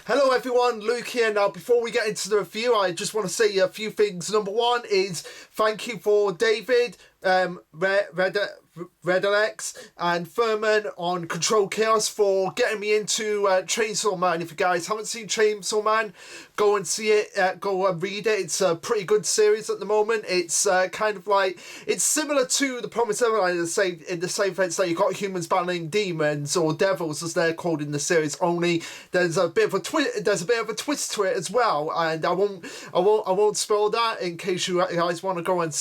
Hello everyone, Luke here. Now before we get into the review, I just want to say a few things. Number one is thank you for David, Redalex and Furman on Control Chaos for getting me into Chainsaw Man. If you guys haven't seen Chainsaw Man, go and see it, go and read it. It's a pretty good series at the moment. It's kind of like, it's similar to The Promised Neverland in the same sense that you got humans battling demons or devils as they're called in the series, only there's a bit of a twist to it as well, and I won't spoil that in case you guys want to go and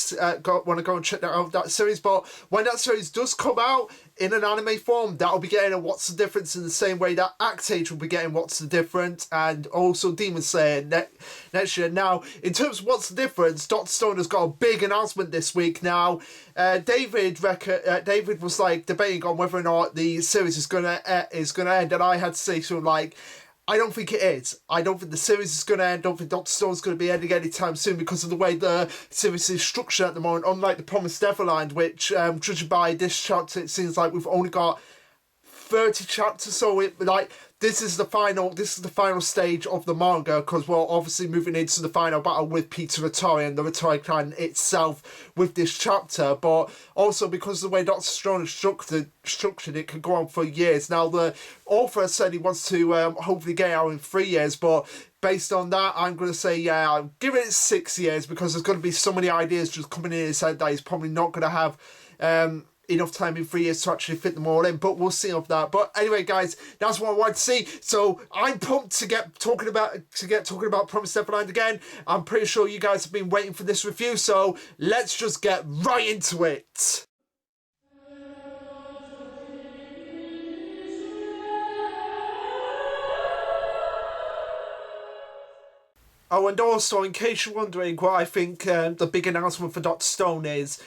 check out that series. But when that series does come out in an anime form, that'll be getting a What's the Difference in the same way that Act Age will be getting What's the Difference, and also Demon Slayer next year. Now, in terms of What's the Difference, Dr. Stone has got a big announcement this week. Now, David was like debating on whether or not the series is gonna end, and I had to say to him, like, I don't think it is. I don't think the series is going to end. I don't think Dr. Stone's going to be ending anytime soon because of the way the series is structured at the moment. Unlike The Promised Neverland, which, judging by this chapter, it seems like we've only got 30 chapters, so this is the final stage of the manga, because we're obviously moving into the final battle with Peter Watari and the Vitara Clan itself with this chapter, but also because of the way Dr. Stone is structured, it can go on for years. Now, the author said he wants to hopefully get it out in 3 years, but based on that, I'm going to say, yeah, I'll give it 6 years, because there's going to be so many ideas just coming in his head that he's probably not going to have enough time in 3 years to actually fit them all in, but we'll see of that. But anyway, guys, that's what I wanted to see. So I'm pumped to get talking about Promised Neverland again. I'm pretty sure you guys have been waiting for this review, so let's just get right into it. Oh, and also, in case you're wondering what I think the big announcement for Dr. Stone is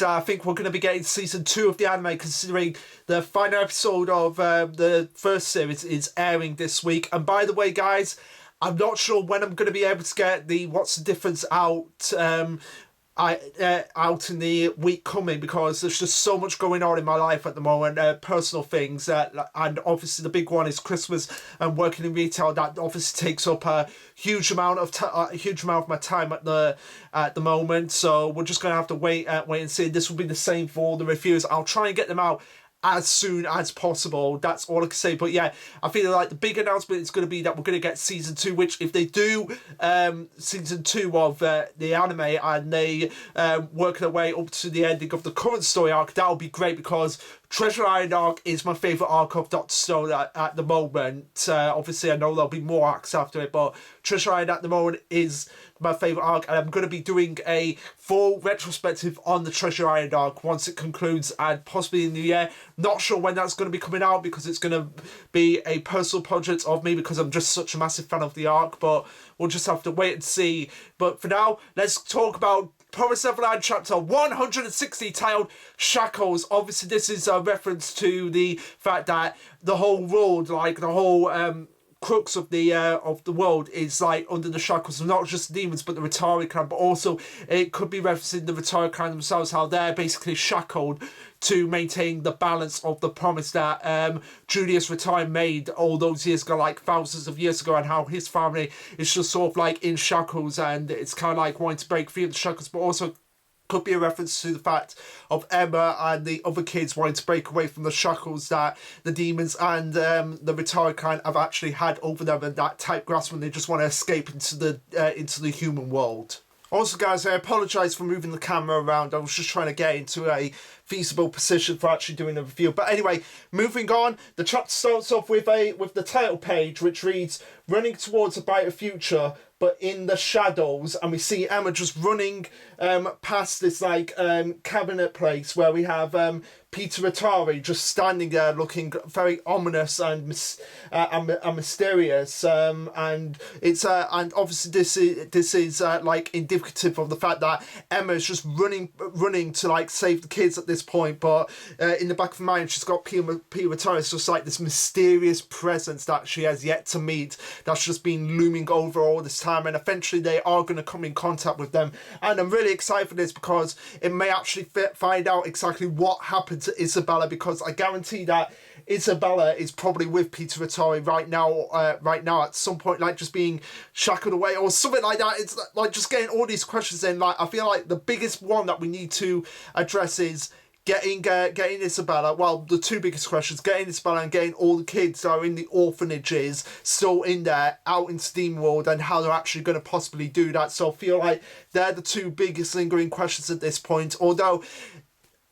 I think we're going to be getting season 2 of the anime, considering the final episode of the first series is airing this week. And by the way, guys, I'm not sure when I'm going to be able to get the What's the Difference out out in the week coming, because there's just so much going on in my life at the moment, personal things, and obviously the big one is Christmas and working in retail. That obviously takes up a huge amount of my time at the moment, so we're just gonna have to wait and see. This will be the same for the reviews. I'll try and get them out as soon as possible. That's all I can say. But yeah, I feel like the big announcement is going to be that we're going to get season 2, which if they do season 2 of the anime and they work their way up to the ending of the current story arc, that'll be great, because Treasure Island arc is my favourite arc of Dr. Stone at the moment. Obviously, I know there'll be more arcs after it, but Treasure Island at the moment is my favourite arc, and I'm going to be doing a full retrospective on the Treasure Island arc once it concludes, and possibly in the year. Not sure when that's going to be coming out, because it's going to be a personal project of me, because I'm just such a massive fan of the arc, but we'll just have to wait and see. But for now, let's talk about Promised Neverland chapter 160, titled Shackles. Obviously, this is a reference to the fact that the whole world, like the whole crux of the world, is like under the shackles of not just the demons but the Vitara Clan, but also it could be referencing the Vitara Clan themselves, how they're basically shackled to maintain the balance of the promise that Julius Vitara made all those years ago, like thousands of years ago, and how his family is just sort of like in shackles, and it's kind of like wanting to break free of the shackles, but also could be a reference to the fact of Emma and the other kids wanting to break away from the shackles that the demons and the Vitara Clan have actually had over them, and that tight grasp when they just want to escape into the human world. Also, guys, I apologise for moving the camera around. I was just trying to get into a feasible position for actually doing a review. But anyway, moving on, the chapter starts off with the title page, which reads, "Running towards a brighter future, but in the shadows," and we see Emma just running past this like cabinet place where we have Peter Watari just standing there looking very ominous and mysterious, and it's and obviously this is like indicative of the fact that Emma is just running to like save the kids at this point, but in the back of her mind she's got Peter Watari. It's just like this mysterious presence that she has yet to meet, that's just been looming over all this time, and eventually they are going to come in contact with them, and I'm really excited for this because it may actually find out exactly what happened happen to Isabella, because I guarantee that Isabella is probably with Peter Vitara right now at some point, like just being shackled away or something like that. It's like just getting all these questions in. Like, I feel like the biggest one that we need to address is getting Isabella, well, the two biggest questions, getting Isabella and getting all the kids that are in the orphanages still in there, out in Steam World, and how they're actually going to possibly do that. So I feel like they're the two biggest lingering questions at this point, although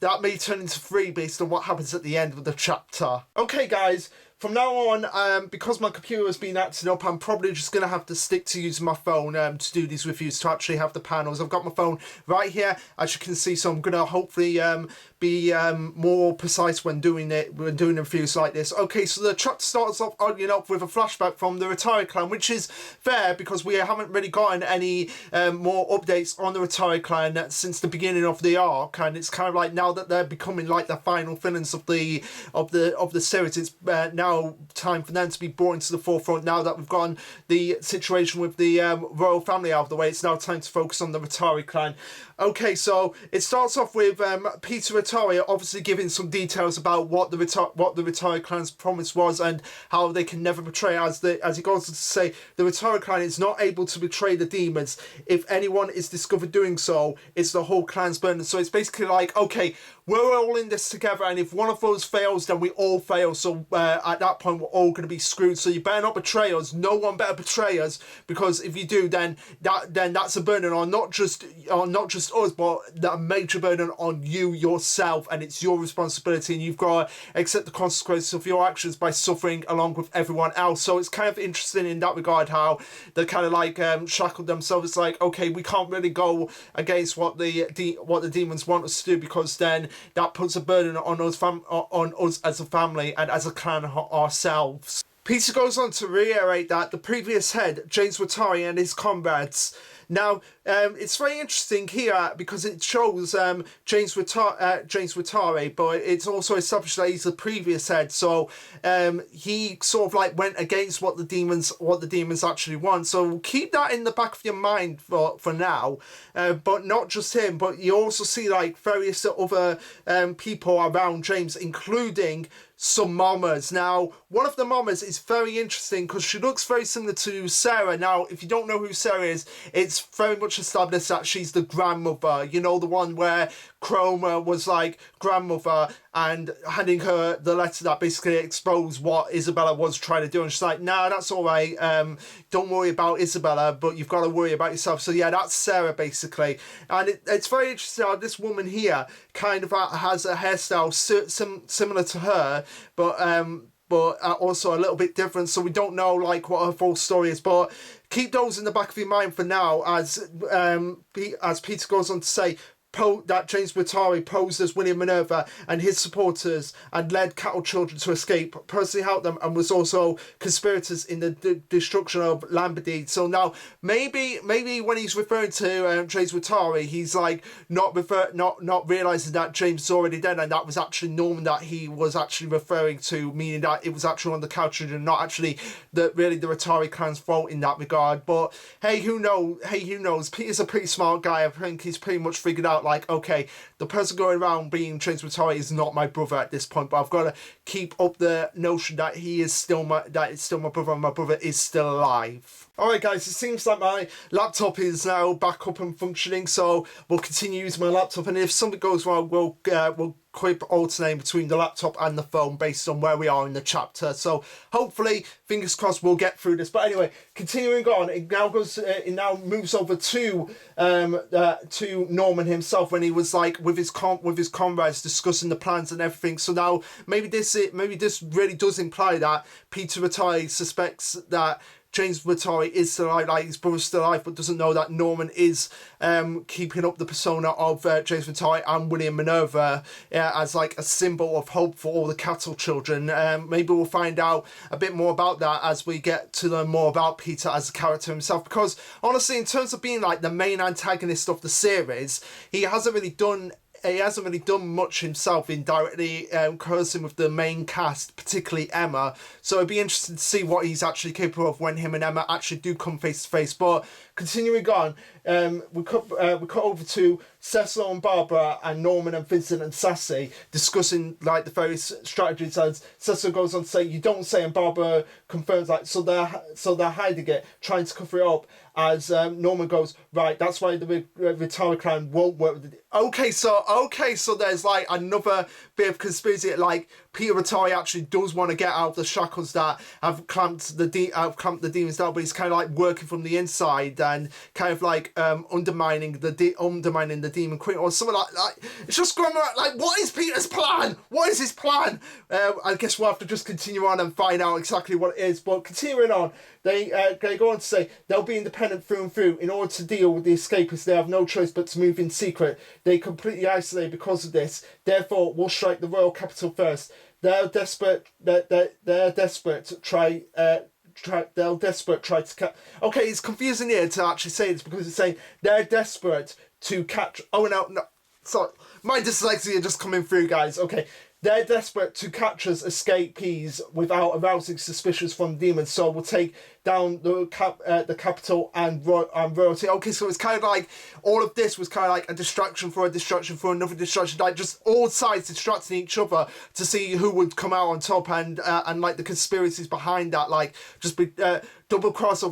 that may turn into three based on what happens at the end of the chapter. Okay, guys, from now on, because my computer has been acting up, I'm probably just going to have to stick to using my phone to do these reviews, to actually have the panels. I've got my phone right here, as you can see, so I'm going to hopefully be more precise when doing reviews like this. Okay, so the chapter starts off oddly enough with a flashback from the Watari Clan, which is fair because we haven't really gotten any more updates on the Watari Clan since the beginning of the arc, and it's kind of like now that they're becoming like the final villains of the series, it's now time for them to be brought into the forefront. Now that we've gotten the situation with the royal family out of the way, it's now time to focus on the Watari Clan. Okay, so it starts off with Peter Vitara obviously giving some details about what the Vitara Clan's promise was and how they can never betray. As he goes on to say, the Vitara Clan is not able to betray the demons. If anyone is discovered doing so, it's the whole clan's burden. So it's basically like, okay, we're all in this together, and if one of us fails, then we all fail. So at that point, we're all going to be screwed. So you better not betray us. No one better betray us, because if you do, then that's a burden on not just us, but a major burden on you yourself, and it's your responsibility, and you've got to accept the consequences of your actions by suffering along with everyone else. So it's kind of interesting in that regard how they kind of like shackled themselves. It's like, okay, we can't really go against what the demons want us to do, because then that puts a burden on us as a family and as a clan ourselves. Peter goes on to reiterate that the previous head, James Watari, and his comrades. Now, it's very interesting here because it shows James Watari, but it's also established that he's the previous head. So he sort of like went against what the demons actually want. So keep that in the back of your mind for now. But not just him, but you also see like various other people around James, including some mamas. Now, one of the mamas is very interesting because she looks very similar to Sarah. Now, if you don't know who Sarah is, it's very much established that she's the grandmother. You know, the one where Chroma was like grandmother and handing her the letter that basically exposed what Isabella was trying to do, and she's like, nah, that's all right, don't worry about Isabella, but you've got to worry about yourself. So yeah, that's Sarah basically. And it's very interesting how this woman here kind of has a hairstyle similar to her, but also a little bit different, so we don't know like what her full story is. But keep those in the back of your mind for now, as Peter goes on to say that James Watari posed as William Minerva and his supporters and led cattle children to escape, personally helped them, and was also conspirators in the destruction of Lambadine. So now maybe when he's referring to James Watari, he's like not realizing that James is already dead, and that was actually Norman that he was actually referring to, meaning that it was actually on the cattle children, not actually the Watari clan's fault in that regard. But hey, who knows? Peter's a pretty smart guy. I think he's pretty much figured out like, okay, the person going around being James Watari is not my brother at this point, but I've got to keep up the notion that it's still my brother, and my brother is still alive. Alright guys, it seems like my laptop is now back up and functioning, so we'll continue using my laptop, and if something goes wrong, we'll keep alternating between the laptop and the phone based on where we are in the chapter. So hopefully, fingers crossed, we'll get through this. But anyway, continuing on, it now moves over to Norman himself, when he was like with his comrades discussing the plans and everything. So now maybe this really does imply that Peter Vitara suspects that James Watari is still alive, like his brother's still alive, but doesn't know that Norman is keeping up the persona of James Watari and William Minerva as like a symbol of hope for all the cattle children. Maybe we'll find out a bit more about that as we get to learn more about Peter as a character himself, because honestly, in terms of being like the main antagonist of the series, he hasn't really done he hasn't really done much himself in directly conversing with the main cast, particularly Emma. So it'd be interesting to see what he's actually capable of when him and Emma actually do come face to face. But continuing on, we cut over to Cecil and Barbara and Norman and Vincent and Sassy discussing like the various strategies. As Cecil goes on to say, "You don't say," and Barbara confirms like, so they're hiding it, trying to cover it up. As Norman goes, "Right, that's why the Vitara Clan won't work with it." Okay, so there's like another bit of conspiracy. Like Peter Watari actually does want to get out of the shackles that have clamped the demons down, but he's kind of like working from the inside and kind of like undermining the demon queen or something like that. It's just going like, what is Peter's plan? What is his plan? I guess we'll have to just continue on and find out exactly what it is. But continuing on, they go on to say they'll be independent through and through. In order to deal with the escapists, they have no choice but to move in secret. They completely isolate because of this. Therefore, we'll strike the royal capital first. They're desperate. They're desperate to try. They'll desperate try to catch. Okay, it's confusing here to actually say this because it's saying they're desperate to catch. Oh no, sorry, my dyslexia just coming through, guys. Okay. They're desperate to catch us escapees without arousing suspicions from the demons, so we'll take down the capital and royalty. Okay, so it's kind of like all of this was kind of like a distraction for another distraction, like just all sides distracting each other to see who would come out on top, and like the conspiracies behind that, like just be double cross,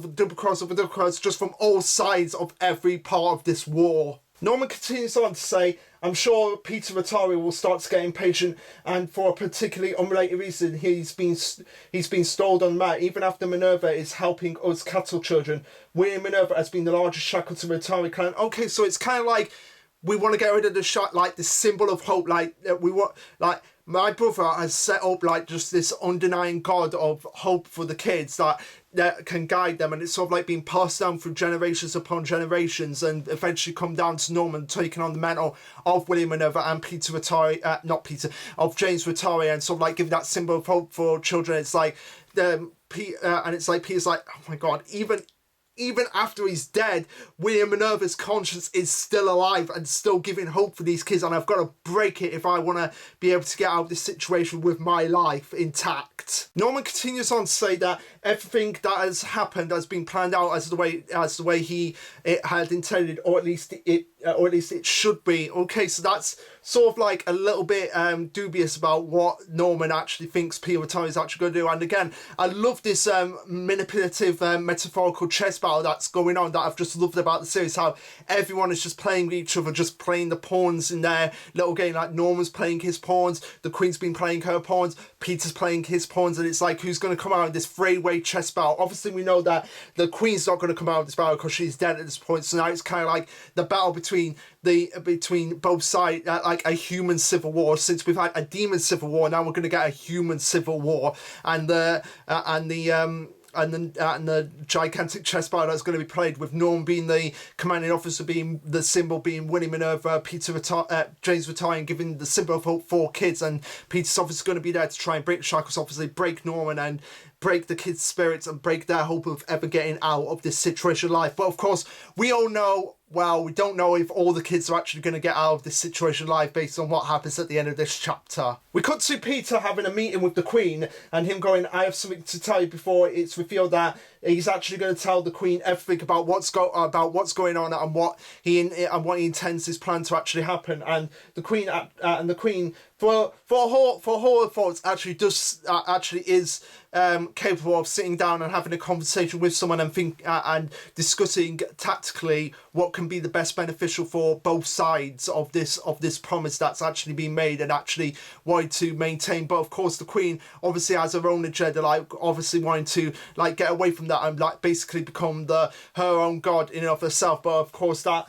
just from all sides of every part of this war. Norman continues on to say, "I'm sure Peter Watari will start to get impatient, and for a particularly unrelated reason, he's been stalled on Matt. Even after Minerva is helping us cattle children, William Minerva has been the largest shackle to Watari clan." Okay, so it's kind of like we want to get rid of the symbol of hope. Like we want, like my brother has set up like just this undenying god of hope for the kids that can guide them, and it's sort of like being passed down through generations upon generations, and eventually come down to Norman taking on the mantle of William Minerva and Peter Watari, of James Watari, and sort of like giving that symbol of hope for children. It's like and it's like Peter's like, oh my god, even after he's dead, William Minerva's conscience is still alive and still giving hope for these kids, and I've got to break it if I want to be able to get out of this situation with my life intact. Norman continues on to say that everything that has happened has been planned out as the way he had intended, or at least it should be. Okay, so that's sort of like a little bit dubious about what Norman actually thinks Peter Watari is actually going to do. And again, I love this manipulative metaphorical chess battle that's going on that I've just loved about the series, how everyone is just playing each other, just playing the pawns in their little game. Like Norman's playing his pawns, the Queen's been playing her pawns, Peter's playing his pawns, and it's like who's going to come out in this three-way chess battle. Obviously we know that the Queen's not going to come out of this battle because she's dead at this point, so now it's kind of like the battle between both sides, like a human civil war. Since we've had a demon civil war, now we're going to get a human civil war, and the gigantic chess battle that's going to be played with Norm being the commanding officer, being the symbol, being William Minerva, James Watari, and giving the symbol of hope for kids, and Peter's obviously going to be there to try and break the shackles, obviously break Norman and break the kids' spirits and break their hope of ever getting out of this situation of life. But of course, we all know, well, we don't know if all the kids are actually going to get out of this situation alive based on what happens at the end of this chapter. We cut to Peter having a meeting with the Queen and him going, "I have something to tell you," before it's revealed that he's actually going to tell the Queen everything about what's going on and what he intends his plan to actually happen. And the Queen for her thoughts actually is capable of sitting down and having a conversation with someone and discussing tactically what can be the best beneficial for both sides of this promise that's actually been made and actually wanting to maintain. But of course the Queen obviously has her own agenda, like obviously wanting to like get away from that and like basically become her own god in and of herself. But of course that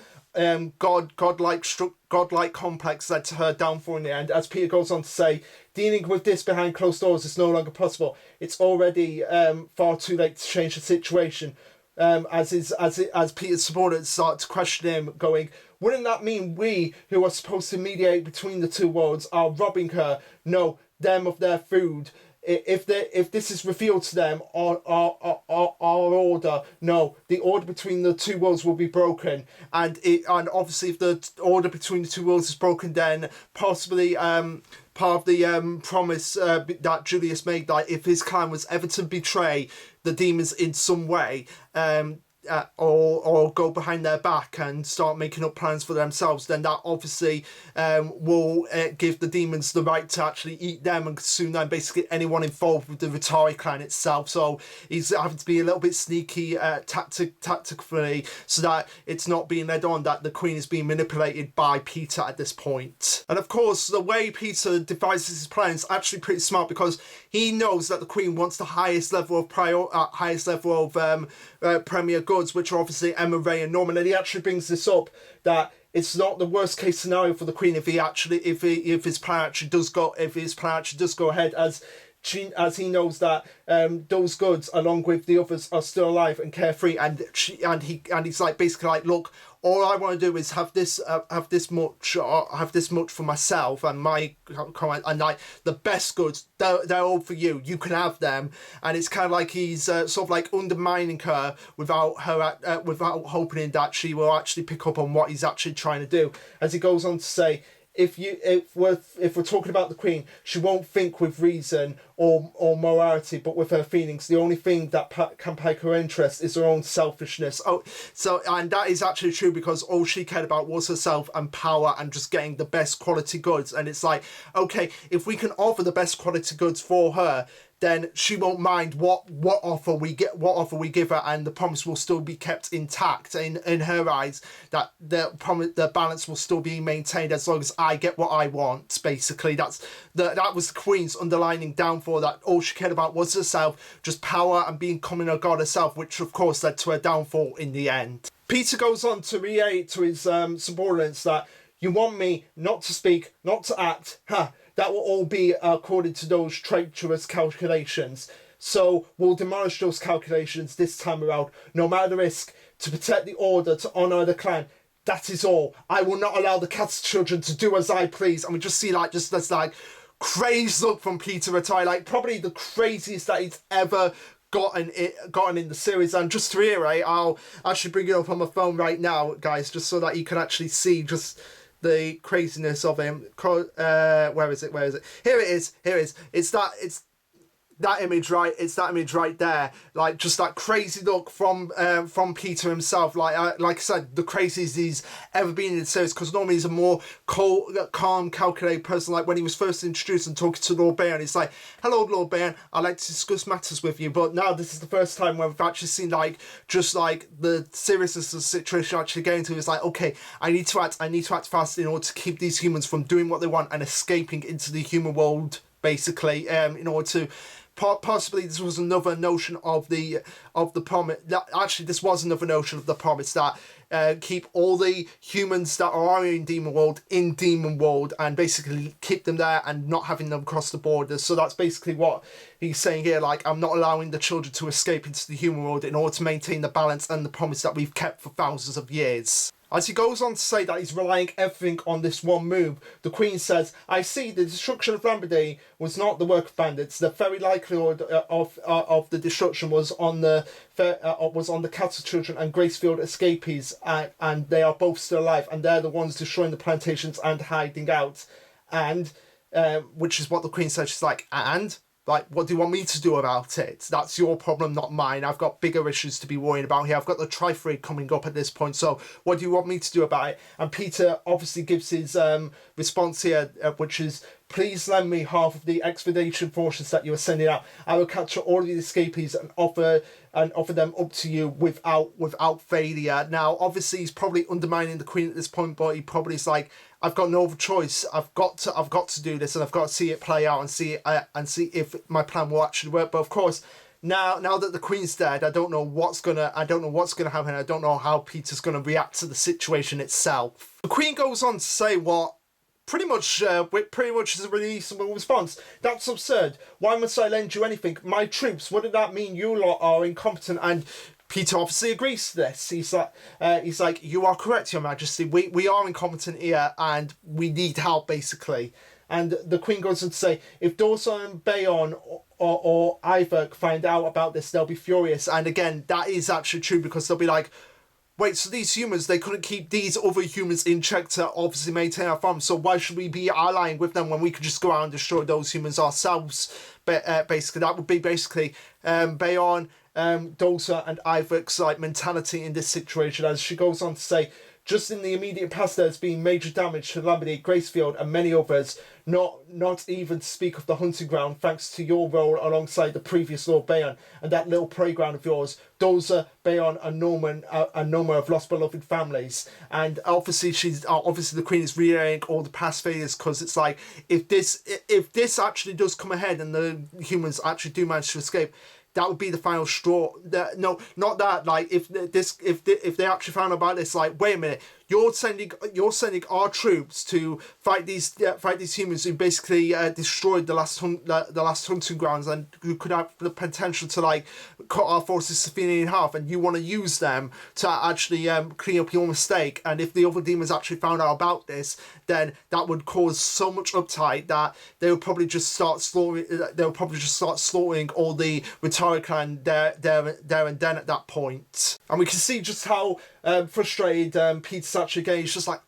godlike complex led to her downfall in the end. As Peter goes on to say, dealing with this behind closed doors is no longer possible. It's already far too late to change the situation. As Peter's supporters start to question him, going, "Wouldn't that mean we, who are supposed to mediate between the two worlds, are robbing her? No, them of their food. if this is revealed to them, our order, no, the order between the two worlds will be broken, and obviously if the order between the two worlds is broken, then possibly part of the promise that Julius made, that if his clan was ever to betray the demons in some way, or go behind their back and start making up plans for themselves, then that obviously will give the demons the right to actually eat them and consume them, basically anyone involved with the Vitara clan itself. So he's having to be a little bit sneaky tactically, so that it's not being led on that the Queen is being manipulated by Peter at this point. And of course, the way Peter devises his plan is actually pretty smart, because he knows that the Queen wants the highest level of premier goods, which are obviously Emma, Ray and Norman. And he actually brings this up, that it's not the worst case scenario for the Queen if his plan actually does go ahead, as he knows that those goods, along with the others, are still alive and carefree, and he's like, basically like, look, all I want to do is have this much for myself and my comment, and like the best goods, they're all for you. You can have them. And it's kind of like he's sort of like undermining her without hoping that she will actually pick up on what he's actually trying to do. As he goes on to say, if we're talking about the Queen, she won't think with reason or morality, but with her feelings. The only thing that can pique her interest is her own selfishness. And that is actually true, because all she cared about was herself and power and just getting the best quality goods. And it's like, okay, if we can offer the best quality goods for her, then she won't mind what offer we give her, and the promise will still be kept intact in her eyes, that the balance will still be maintained as long as I get what I want. Basically, that was the Queen's underlining downfall, that all she cared about was herself, just power and becoming a god herself, which of course led to her downfall in the end. Peter goes on to reiterate to his subordinates that you want me not to speak, not to act, that will all be according to those treacherous calculations. So we'll demolish those calculations this time around, no matter the risk, to protect the order, to honour the clan. That is all. I will not allow the cat's children to do as I please. And we just see like just this like crazed look from Peter Watari, like probably the craziest that he's ever gotten in the series. And just to reiterate, I'll actually bring it up on my phone right now, guys, just so that you can actually see just the craziness of him. Where is it? Here it is. It's that image, right? It's that image right there. Like just that crazy look from Peter himself. Like I said, the craziest he's ever been in the series, because normally he's a more calm, calculated person. Like when he was first introduced and talking to Lord Bairn, he's like, "Hello, Lord Bairn, I'd like to discuss matters with you." But now this is the first time where we've actually seen like just like the seriousness of the situation actually getting to. It's like, okay, I need to act fast in order to keep these humans from doing what they want and escaping into the human world, basically, in order to possibly this was another notion of the promise. Actually, this was another notion of the promise, that keep all the humans that are in Demon World and basically keep them there and not having them cross the borders. So that's basically what he's saying here. Like, I'm not allowing the children to escape into the human world in order to maintain the balance and the promise that we've kept for thousands of years. As he goes on to say that he's relying everything on this one move, the Queen says, "I see the destruction of Lamborghini was not the work of bandits. The very likelihood of the destruction was on the cattle children and Gracefield escapees, and they are both still alive, and they're the ones destroying the plantations and hiding out." And which is what the Queen says. She's like, "And? Like, what do you want me to do about it? That's your problem, not mine. I've got bigger issues to be worrying about here. I've got the Trifrid coming up at this point, so what do you want me to do about it?" And Peter obviously gives his response here, which is, "Please lend me half of the expedition forces that you are sending out. I will capture all of the escapees and offer them up to you without failure." Now, obviously, he's probably undermining the Queen at this point, but he probably is like, "I've got no other choice. I've got to do this, and I've got to see it play out and see if my plan will actually work." But of course, now that the Queen's dead, I don't know what's gonna happen. I don't know how Peter's gonna react to the situation itself. The Queen goes on to say what pretty much is a reasonable response. "That's absurd. Why must I lend you anything? My troops, wouldn't that mean you lot are incompetent?" And Peter obviously agrees to this. He's like, "You are correct, Your Majesty. We are incompetent here, and we need help, basically." And the Queen goes on to say, "If Dorson and Bayonne or Ivor find out about this, they'll be furious. And again, that is actually true, because they'll be like, wait, so these humans, they couldn't keep these other humans in check to obviously maintain our farm, so why should we be allying with them when we could just go out and destroy those humans ourselves? But basically, that would be basically Bayon, Dosa and Ivor's like mentality in this situation. As she goes on to say, just in the immediate past, there's been major damage to Lamedy, Gracefield, and many others. Not even to speak of the hunting ground, thanks to your role alongside the previous Lord Bayon and that little playground of yours. Doza, Bayon, and Norman have lost beloved families, and obviously the Queen is relaying all the past failures, because it's like, if this actually does come ahead and the humans actually do manage to escape, that would be the final straw. No, not that. Like, if they actually found out about this, like, wait a minute, you're sending our troops to fight these humans who basically destroyed the last hunting grounds, and who could have the potential to like cut our forces severely in half, and you want to use them to actually clean up your mistake. And if the other demons actually found out about this, then that would cause so much uptight that they would probably just start slaughtering. All the Vitara Clan there and then at that point. And we can see just how frustrated Peter's actually getting. He's just like,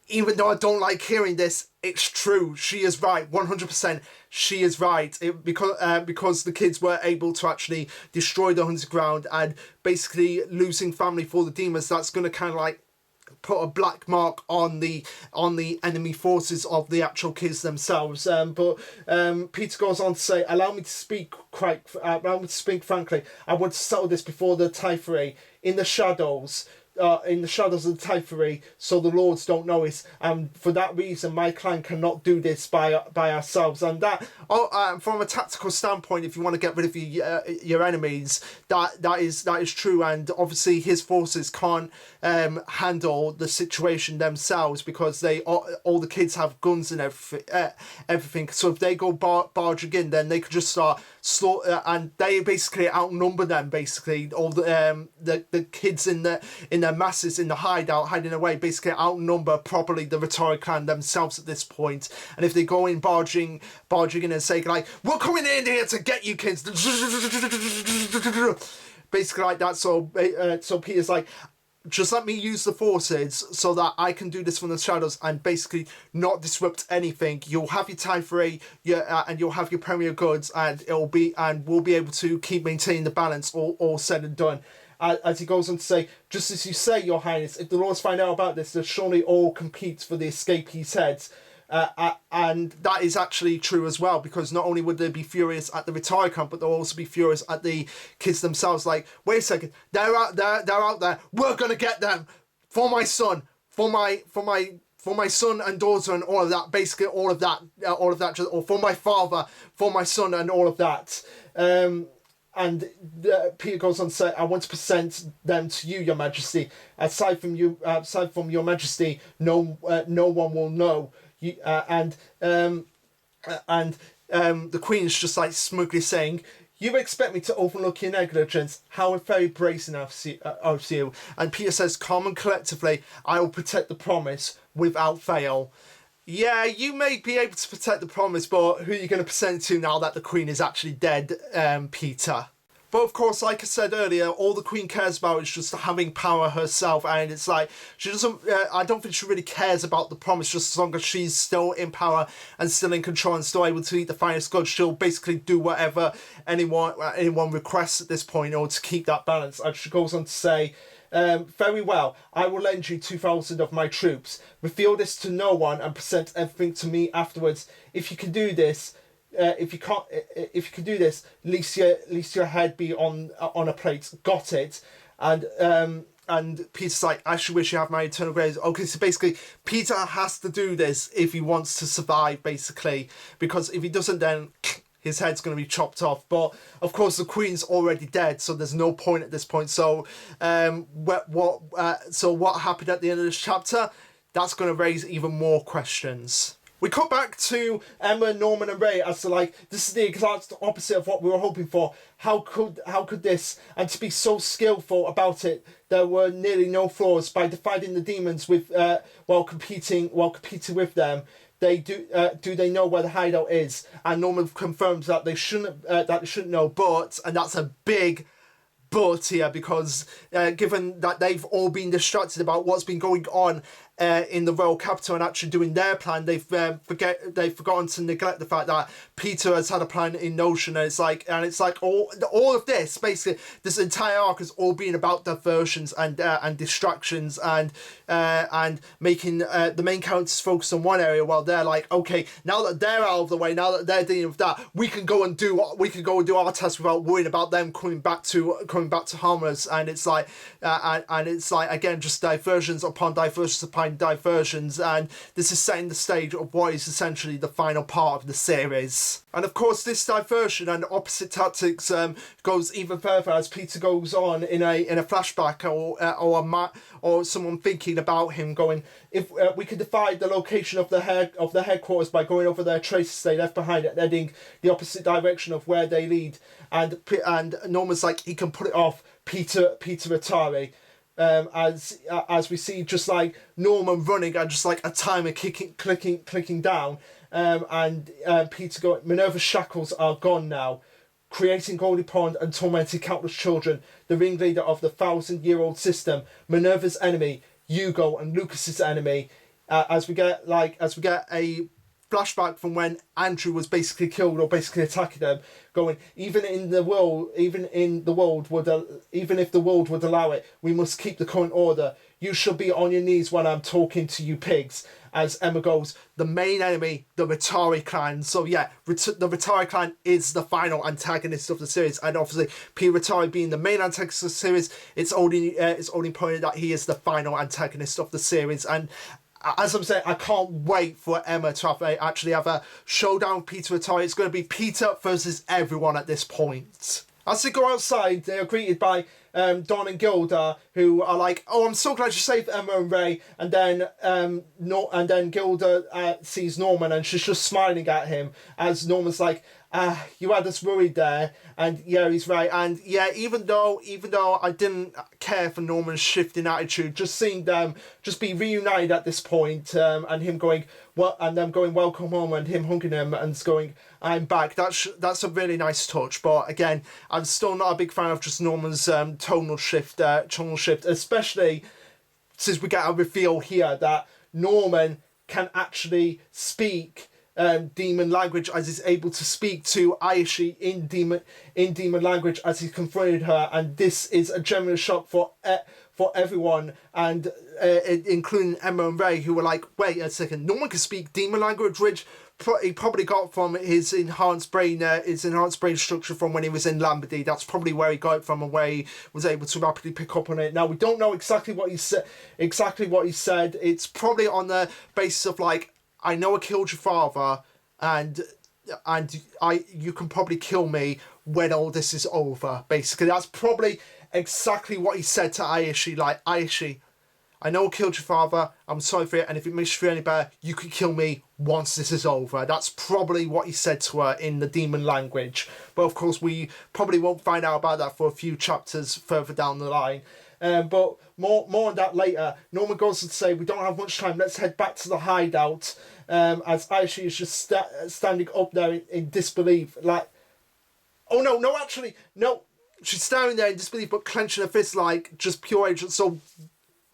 even though I don't like hearing this, it's true. She is right. 100%. She is right. Because the kids were able to actually destroy the hunting ground, and basically losing family for the demons, that's going to kind of like put a black mark on the enemy forces of the actual kids themselves. But Peter goes on to say, allow me to speak frankly. I want to settle this before the Typhoon in the shadows of the Typhoon, so the lords don't know it, and for that reason my clan cannot do this by ourselves. And that from a tactical standpoint, if you want to get rid of your enemies, that is true. And obviously his forces can't handle the situation themselves, because all the kids have guns and everything. So if they go barging in, then they could just start slaughter, and they basically outnumber them. Basically, all the kids in their masses in the hideout, hiding away, basically outnumber probably the Vitara Clan themselves at this point. And if they go in barging in and say like, we're coming in here to get you kids, basically like that. So Peter's like, just let me use the forces so that I can do this from the shadows and basically not disrupt anything. You'll have your Typhoon, and you'll have your premier goods, and we'll be able to keep maintaining the balance, all said and done. As he goes on to say, just as you say, Your Highness, if the lords find out about this, they'll surely all compete for the escapees' heads. And that is actually true as well, because not only would they be furious at the Vitara camp, but they'll also be furious at the kids themselves. Like, wait a second, they're out there, we're gonna get them for my son, for my son and daughter and all of that, basically all of that, or for my father, for my son and all of that. And Peter goes on to say, I want to present them to you, Your Majesty. Aside from Your Majesty, no one will know. The Queen's just like smugly saying, you expect me to overlook your negligence? How very brazen of you. And Peter says, calm and collectively, I will protect the promise without fail. Yeah, you may be able to protect the promise, but who are you going to present it to now that the Queen is actually dead, Peter? But of course, like I said earlier, all the Queen cares about is just having power herself, and it's like, she doesn't, I don't think she really cares about the promise, just as long as she's still in power and still in control and still able to eat the finest goods, she'll basically do whatever anyone requests at this point in order to keep that balance. And she goes on to say, very well, I will lend you 2,000 of my troops. Reveal this to no one and present everything to me afterwards. If you can do this, if you can do this, at least your head be on a plate. Got it? And Peter's like, I should wish you have my eternal grace. Okay, so basically, Peter has to do this if he wants to survive, basically, because if he doesn't, then his head's going to be chopped off. But of course, the Queen's already dead, so there's no point at this point. So, what happened at the end of this chapter? That's going to raise even more questions. We cut back to Emma, Norman and Ray as to like, this is the exact opposite of what we were hoping for. How could this, and to be so skillful about it, there were nearly no flaws by defying the demons with while competing with them. do they know where the hideout is? And Norman confirms that they shouldn't know, but, and that's a big but here, because given that they've all been distracted about what's been going on in the royal capital and actually doing their plan, they've forgotten to neglect the fact that Peter has had a plan in notion, and it's like all of this, basically this entire arc has all been about diversions and distractions and making the main characters focus on one area, while they're like, okay, now that they're out of the way, now that they're dealing with that, we can go and do our task without worrying about them coming back to harm us. And it's like again, just diversions upon diversions upon diversions, and this is setting the stage of what is essentially the final part of the series. And of course, this diversion and opposite tactics goes even further as Peter goes on in a flashback or someone thinking about him going, if we could define the location of the headquarters by going over their traces they left behind and heading the opposite direction of where they lead. And Norman's like, he can put it off, Peter Vitari. As we see just like Norman running and just like a timer clicking down, and Peter going, Minerva's shackles are gone now, creating Goldie Pond and tormenting countless children, the ringleader of the 1,000-year-old system, Minerva's enemy, Hugo, and Lucas's enemy. As we get a flashback from when Andrew was basically killed or basically attacking them, going, even if the world would allow it, we must keep the current order. You shall be on your knees when I'm talking to you pigs. As Emma goes, the main enemy, the Watari Clan. So yeah, the Vitara Clan is the final antagonist of the series, and obviously Peter Vitari being the main antagonist of the series, it's only important that he is the final antagonist of the series. And as I'm saying, I can't wait for Emma to actually have a showdown with Peter Vitari. It's going to be Peter versus everyone at this point. As they go outside, they are greeted by Don and Gilda, who are like, "Oh, I'm so glad you saved Emma and Ray." And then Gilda sees Norman, and she's just smiling at him as Norman's like, you had us worried there. And yeah, he's right. And yeah, even though I didn't care for Norman's shifting attitude, just seeing them just be reunited at this point, and him going, and them going, welcome home, and him hugging him and going, I'm back. That's a really nice touch. But again, I'm still not a big fan of just Norman's tonal shift, especially since we get a reveal here that Norman can actually speak demon language, as he's able to speak to Aishi in demon language as he confronted her, and this is a genuine shock for everyone, and including Emma and Ray, who were like, wait a second, Norman can speak demon language, which he probably got from his enhanced brain structure from when he was in Lombardy. That's probably where he got it from, and where he was able to rapidly pick up on it. Now, we don't know exactly what he said. It's probably on the basis of like, I know I killed your father, and you can probably kill me when all this is over. Basically, that's probably exactly what he said to Aishi. Like, Aishi, I know I killed your father, I'm sorry for it, and if it makes you feel any better, you can kill me once this is over. That's probably what he said to her in the demon language. But of course, we probably won't find out about that for a few chapters further down the line. But more on that later. Norman goes to say, we don't have much time, let's head back to the hideout. As Aishi is just standing up there in disbelief. Like, oh no. She's standing there in disbelief, but clenching her fist like just pure rage. So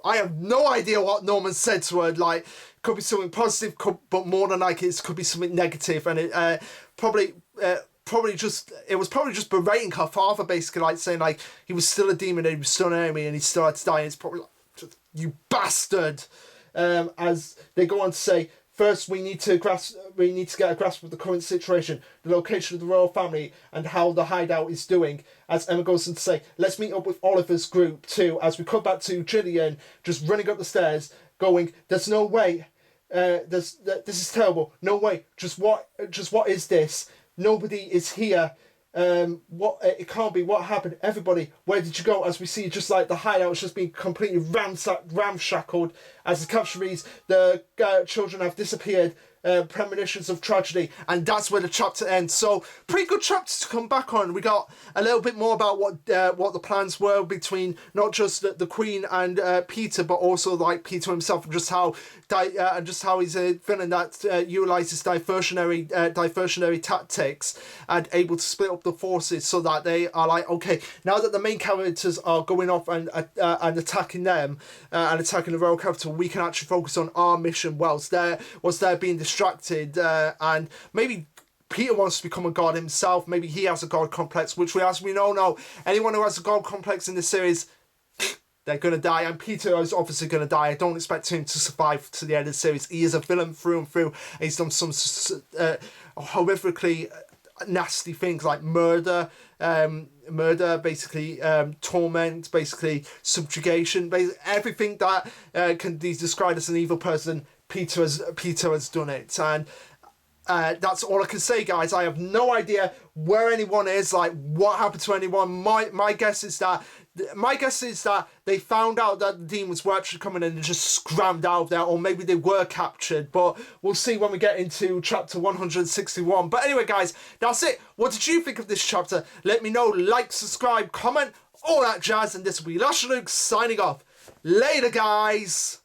I have no idea what Norman said to her. Like, could be something positive, but more than likely it could be something negative. And it probably was just berating her father, basically, like saying like he was still a demon and he was still an enemy and he still had to die. And it's probably like, just, you bastard. As they go on to say, first we need to get a grasp of the current situation, the location of the royal family, and how the hideout is doing. As Emma goes on to say, let's meet up with Oliver's group too. As we cut back to Gillian just running up the stairs, going, there's no way. This is terrible. No way. Just what is this? Nobody is here. It can't be. What happened? Everybody, where did you go? As we see, just like the hideout has just been completely ramshackled. As the caption reads, the children have disappeared. premonitions of tragedy, and that's where the chapter ends. So pretty good chapter to come back on. We got a little bit more about what the plans were between not just the Queen and Peter, but also like Peter himself, and just how he's a villain that utilizes diversionary tactics and able to split up the forces so that they are like, okay, now that the main characters are going off and attacking them and attacking the royal capital, we can actually focus on our mission whilst they're being distracted, and maybe Peter wants to become a god himself. Maybe he has a god complex, which as we know, anyone who has a god complex in this series, they're going to die, and Peter is obviously going to die. I don't expect him to survive to the end of the series. He is a villain through and through. He's done some horrifically nasty things like murder, basically torment, basically subjugation, basically everything that can be described as an evil person. Peter has done it, and that's all I can say, guys. I have no idea where anyone is, like what happened to anyone. My guess is that they found out that the demons were actually coming in and just scrammed out of there, or maybe they were captured, but we'll see when we get into chapter 161. But anyway, guys, that's it. What did you think of this chapter? Let me know. Like, subscribe, comment, all that jazz, and this will be Luke signing off. Later, guys.